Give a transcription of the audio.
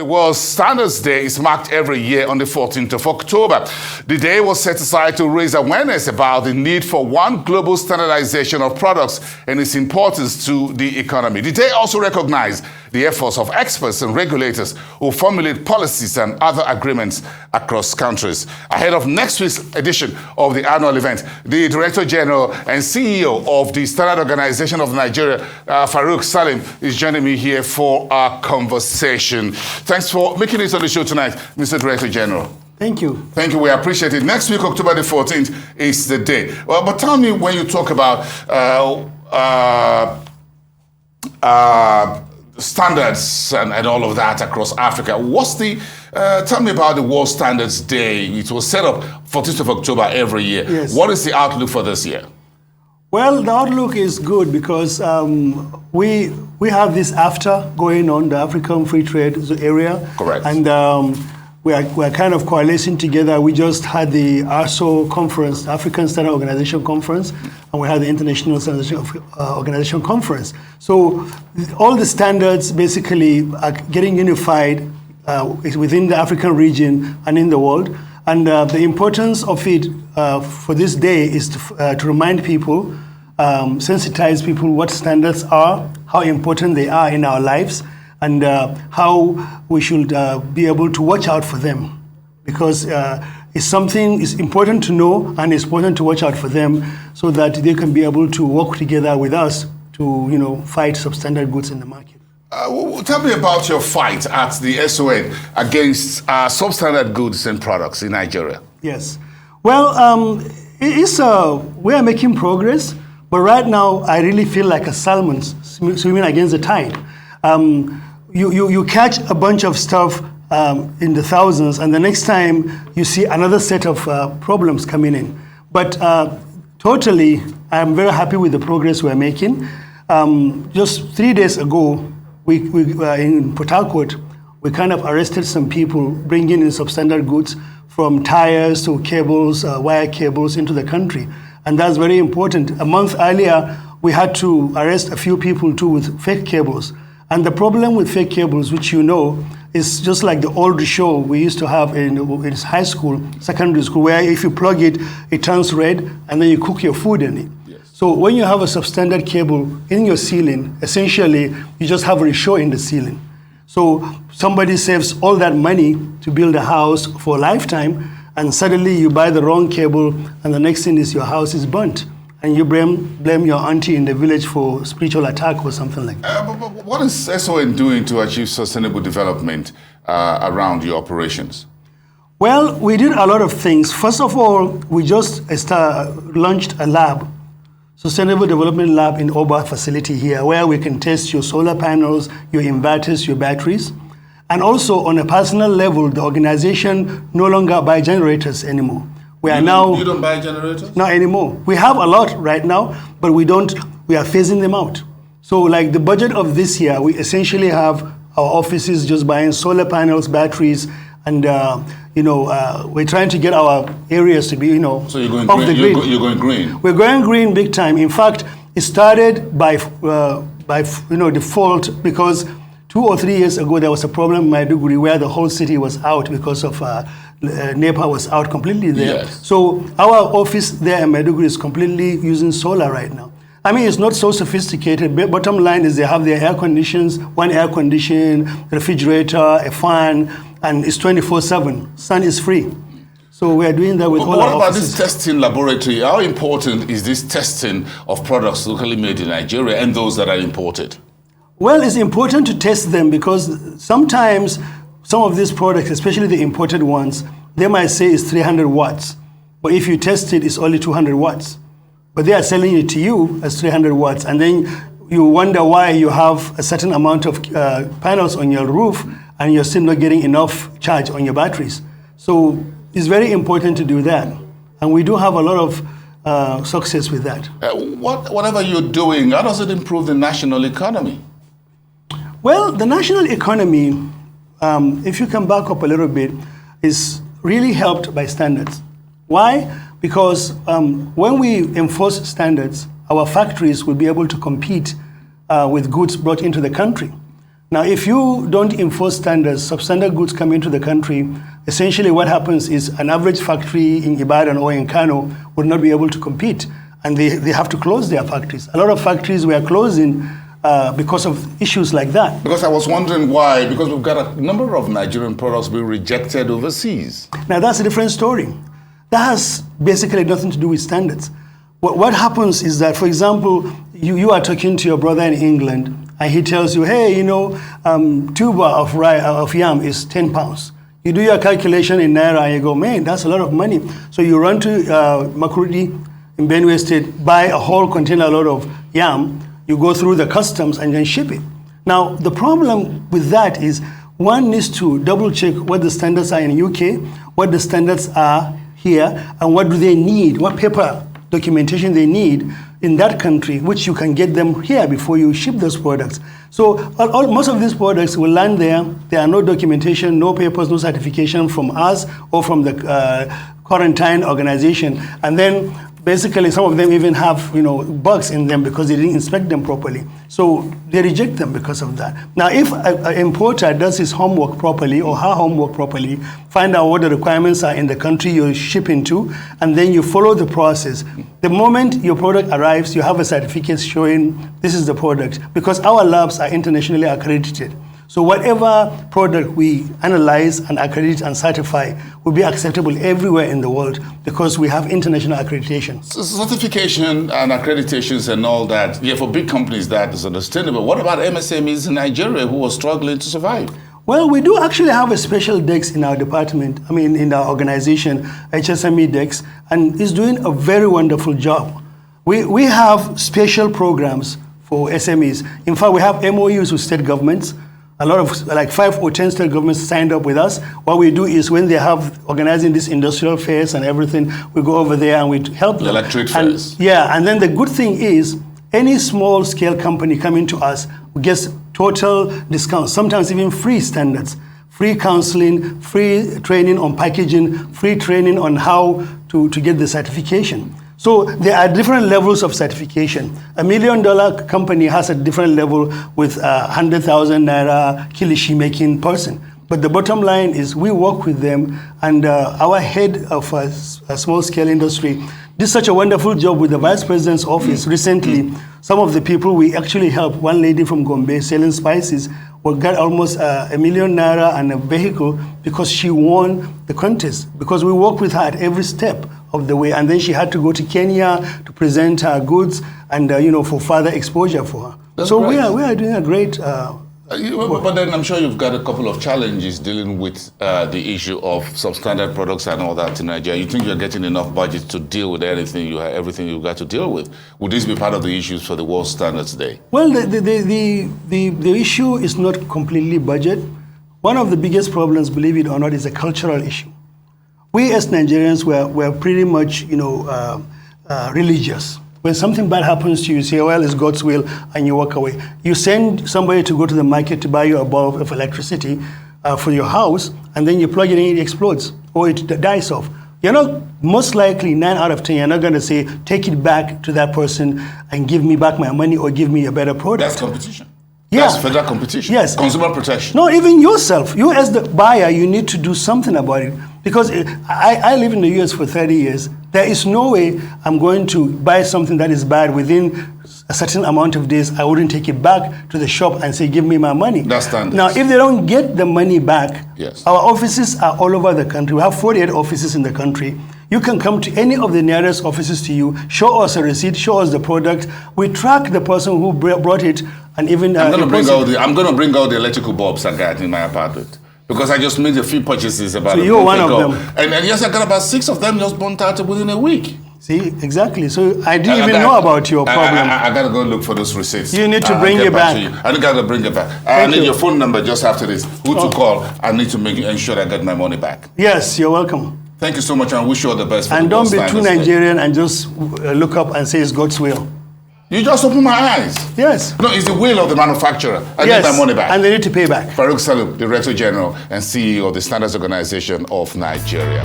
The World Standards Day is marked every year on the 14th of October. The day was set aside to raise awareness about the need for one global standardization of products and its importance to the economy. The day also recognized the efforts of experts and regulators who formulate policies and other agreements across countries. Ahead of next week's edition of the annual event, the Director General and CEO of the Standard Organization of Nigeria, Farouk Salim, is joining me here for our conversation. Thanks for making it on the show tonight, Mr. Director General. Thank you. Thank you. We appreciate it. Next week, October the 14th, is the day. Well, but tell me, when you talk about standards and all of that across Africa, what's the tell me about the World Standards Day. It was set up 14th of October every year. Yes. What is the outlook for this year? Well, the outlook is good because we have this AfTA going on, the African Free Trade area. Correct. And we're kind of coalescing together. We just had the ASO conference, African Standard Organization Conference, and we had the International Standard Organization Conference. So all the standards basically are getting unified within the African region and in the world. And the importance of it for this day is to remind people, sensitize people what standards are, how important they are in our lives, and how we should be able to watch out for them. Because it's important to know, and it's important to watch out for them so that they can be able to work together with us to fight substandard goods in the market. Tell me about your fight at the SON against substandard goods and products in Nigeria. Yes. Well, we are making progress, but right now I really feel like a salmon swimming against the tide. You catch a bunch of stuff in the thousands, and the next time you see another set of problems coming in. But totally, I'm very happy with the progress we're making. Just 3 days ago, we in Port Harcourt, we kind of arrested some people bringing in substandard goods from tires to cables, wire cables into the country. And that's very important. A month earlier, we had to arrest a few people too with fake cables. And the problem with fake cables, which is just like the old show we used to have in high school, secondary school, where if you plug it, it turns red, and then you cook your food in it. So when you have a substandard cable in your ceiling, essentially, you just have a reshow in the ceiling. So somebody saves all that money to build a house for a lifetime, and suddenly you buy the wrong cable, and the next thing is your house is burnt. And you blame your auntie in the village for spiritual attack or something like that. But what is SON doing to achieve sustainable development around your operations? Well, we did a lot of things. First of all, we just launched a lab, Sustainable Development Lab in Oba facility here, where we can test your solar panels, your inverters, your batteries. And also on a personal level, the organization no longer buys generators anymore. You don't buy generators? Not anymore. We have a lot right now, but we are phasing them out. So like the budget of this year, we essentially have our offices just buying solar panels, batteries, and we're trying to get our areas to be, So you're going green. You're going green. We're going green big time. In fact, it started by default because 2 or 3 years ago there was a problem in Maiduguri where the whole city was out because of NEPA was out completely there. Yes. So our office there in Maiduguri is completely using solar right now. I mean, it's not so sophisticated. Bottom line is they have their air conditions, one air condition, refrigerator, a fan, and it's 24/7. Sun is free. So we are doing that with all our offices. What about this testing laboratory? How important is this testing of products locally made in Nigeria and those that are imported? Well, it's important to test them because sometimes some of these products, especially the imported ones, they might say it's 300 watts. But if you test it, it's only 200 watts. But they are selling it to you as 300 watts. And then you wonder why you have a certain amount of panels on your roof and you're still not getting enough charge on your batteries. So it's very important to do that. And we do have a lot of success with that. Whatever you're doing, how does it improve the national economy? Well, the national economy, if you can back up a little bit, is really helped by standards. Why? Because when we enforce standards, our factories will be able to compete with goods brought into the country. Now, if you don't enforce standards, substandard goods come into the country. Essentially, what happens is an average factory in Ibadan or in Kano would not be able to compete, and they have to close their factories. A lot of factories were closing because of issues like that. Because I was wondering why, because we've got a number of Nigerian products being rejected overseas. Now, that's a different story. That has basically nothing to do with standards. What happens is that, for example, you are talking to your brother in England, and he tells you, hey, tuber of yam is 10 pounds. You do your calculation in Naira, and you go, man, that's a lot of money. So you run to Makurdi in Benue State, buy a whole container load of yam, you go through the customs and then ship it. Now, the problem with that is one needs to double check what the standards are in the UK, what the standards are here, and what do they need, what paper documentation they need in that country, which you can get them here before you ship those products. So most of these products will land there. There are no documentation, no papers, no certification from us or from the quarantine organization. And then basically some of them even have bugs in them because they didn't inspect them properly. So they reject them because of that. Now, if an importer does his homework properly or her homework properly, find out what the requirements are in the country you're shipping to, and then you follow the process. The moment your product arrives, you have a certificate showing this is the product, because our labs are internationally accredited. So whatever product we analyze and accredit and certify will be acceptable everywhere in the world because we have international accreditation. So certification and accreditations and all that, yeah, for big companies that is understandable. What about MSMEs in Nigeria who are struggling to survive? Well, we do actually have a special desk in our department, in our organization, HSME desk, and it's doing a very wonderful job. We have special programs for SMEs. In fact, we have MOUs with state governments. A lot of, like 5 or 10 state governments signed up with us. What we do is when they have organizing these industrial fairs and everything, we go over there and we help them. Electric fairs. Yeah, and then the good thing is any small scale company coming to us gets total discounts, sometimes even free standards, free counseling, free training on packaging, free training on how to get the certification. So there are different levels of certification. $1 million company has a different level with 100,000 Naira kilishi making person. But the bottom line is we work with them, and our head of a small scale industry did such a wonderful job with the Vice President's office recently. Some of the people we actually helped, one lady from Gombe selling spices, got almost $1 million Naira and a vehicle because she won the contest, because we work with her at every step of the way. And then she had to go to Kenya to present her goods and, for further exposure for her. That's so great. we are doing a great but then I'm sure you've got a couple of challenges dealing with the issue of substandard products and all that in Nigeria. You think you're getting enough budget to deal with everything you've got to deal with? Would this be part of the issues for the World Standards Day? Well, the issue is not completely budget. One of the biggest problems, believe it or not, is a cultural issue. We as Nigerians were pretty much, religious. When something bad happens to you, you say, well, it's God's will, and you walk away. You send somebody to go to the market to buy you a bulb of electricity for your house, and then you plug it in, it explodes, or it dies off. You're not, most likely, 9 out of 10, you're not going to say, take it back to that person and give me back my money or give me a better product. That's competition. Yeah. That's federal competition. Yes. Consumer protection. No, even yourself. You as the buyer, you need to do something about it. Because I live in the US for 30 years. There is no way I'm going to buy something that is bad within a certain amount of days. I wouldn't take it back to the shop and say, give me my money. That's standard. Now, if they don't get the money back, yes, our offices are all over the country. We have 48 offices in the country. You can come to any of the nearest offices to you, show us a receipt, show us the product. We track the person who brought it, and even I'm going to bring out the electrical bulbs I got in my apartment. Because I just made a few purchases about so you're one of them. And yes, I got about 6 of them just burnt out within a week. See, exactly. So I didn't even know about your problem. I got to go look for those receipts. You need to bring it back. I got to bring it back. I need your phone number just after this. Who to call? I need to ensure I get my money back. Yes, you're welcome. Thank you so much, and wish you all the best. And don't be too Nigerian and just look up and say it's God's will. You just open my eyes. Yes. No, it's the will of the manufacturer. I need my money back. And they need to pay back. Farouk Salim, Director General and CEO of the Standards Organization of Nigeria.